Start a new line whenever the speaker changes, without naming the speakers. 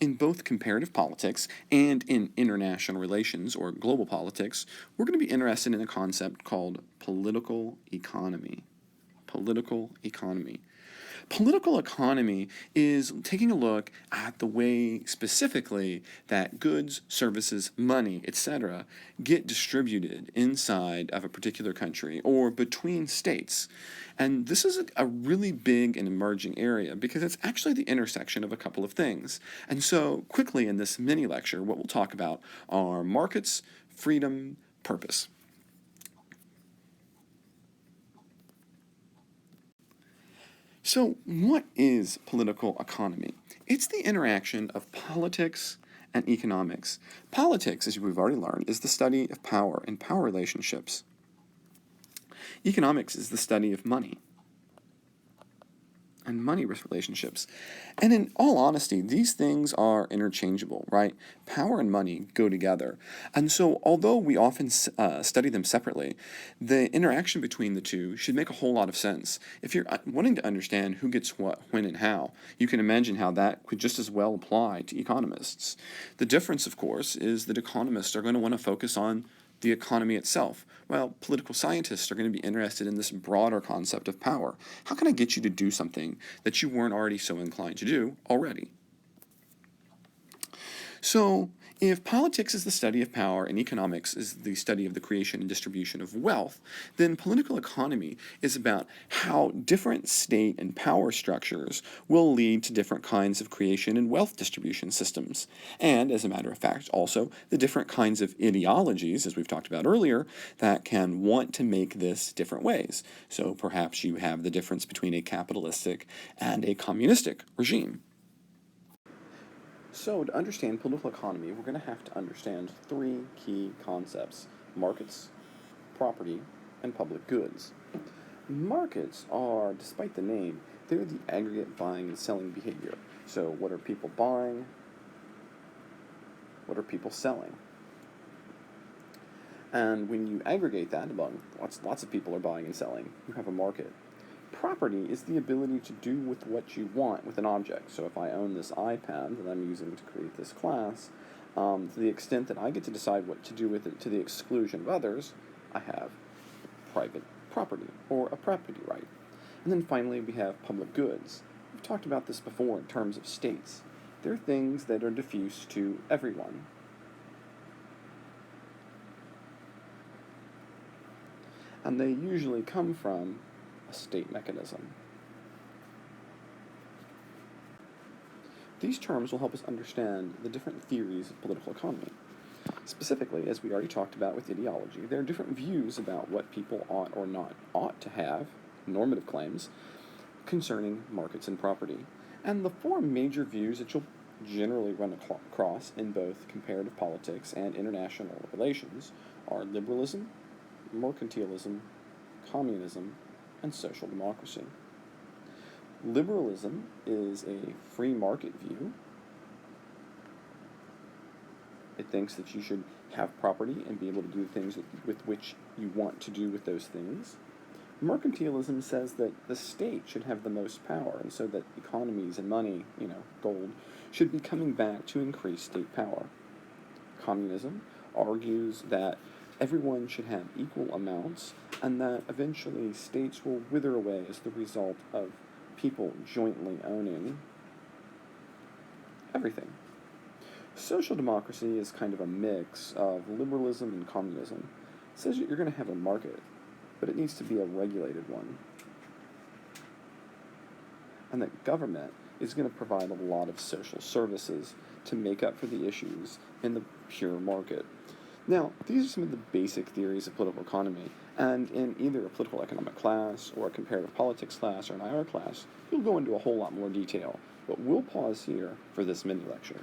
In both comparative politics and in international relations or global politics, we're going to be interested in a concept called political economy. Political economy. Political economy is taking a look at the way specifically that goods, services, money, etc. get distributed inside of a particular country or between states. And this is a really big and emerging area because it's actually the intersection of a couple of things. And so quickly in this mini lecture, what we'll talk about are markets, freedom, purpose. So, what is political economy? It's the interaction of politics and economics. Politics, as we've already learned, is the study of power and power relationships. Economics is the study of money and money relationships. And in all honesty, these things are interchangeable, right? Power and money go together. And so, although we often study them separately, the interaction between the two should make a whole lot of sense. If you're wanting to understand who gets what, when, and how, you can imagine how that could just as well apply to economists. The difference, of course, is that economists are going to want to focus on the economy itself, while political scientists are going to be interested in this broader concept of power. How can I get you to do something that you weren't already so inclined to do already? So, if politics is the study of power and economics is the study of the creation and distribution of wealth, then political economy is about how different state and power structures will lead to different kinds of creation and wealth distribution systems. And, as a matter of fact, also the different kinds of ideologies, as we've talked about earlier, that can want to make this different ways. So perhaps you have the difference between a capitalistic and a communistic regime. So, to understand political economy, we're going to have to understand three key concepts: markets, property, and public goods. Markets are, despite the name, they're the aggregate buying and selling behavior. So, what are people buying? What are people selling? And when you aggregate that among lots of people are buying and selling, you have a market. Property is the ability to do with what you want with an object. So if I own this iPad that I'm using to create this class, to the extent that I get to decide what to do with it to the exclusion of others, I have private property, or a property right. And then finally we have public goods. We've talked about this before in terms of states. They're things that are diffuse to everyone. And they usually come from a state mechanism. These terms will help us understand the different theories of political economy. Specifically, as we already talked about with ideology, there are different views about what people ought or not ought to have, normative claims, concerning markets and property. And the four major views that you'll generally run across in both comparative politics and international relations are liberalism, mercantilism, communism, and social democracy. Liberalism is a free market view. It thinks that you should have property and be able to do things with which you want to do with those things. Mercantilism says that the state should have the most power, and so that economies and money, gold, should be coming back to increase state power. Communism argues that everyone should have equal amounts, and that eventually states will wither away as the result of people jointly owning everything. Social democracy is kind of a mix of liberalism and communism. It says that you're going to have a market, but it needs to be a regulated one. And that government is going to provide a lot of social services to make up for the issues in the pure market. Now, these are some of the basic theories of political economy, and in either a political economic class or a comparative politics class or an IR class, you'll go into a whole lot more detail, but we'll pause here for this mini lecture.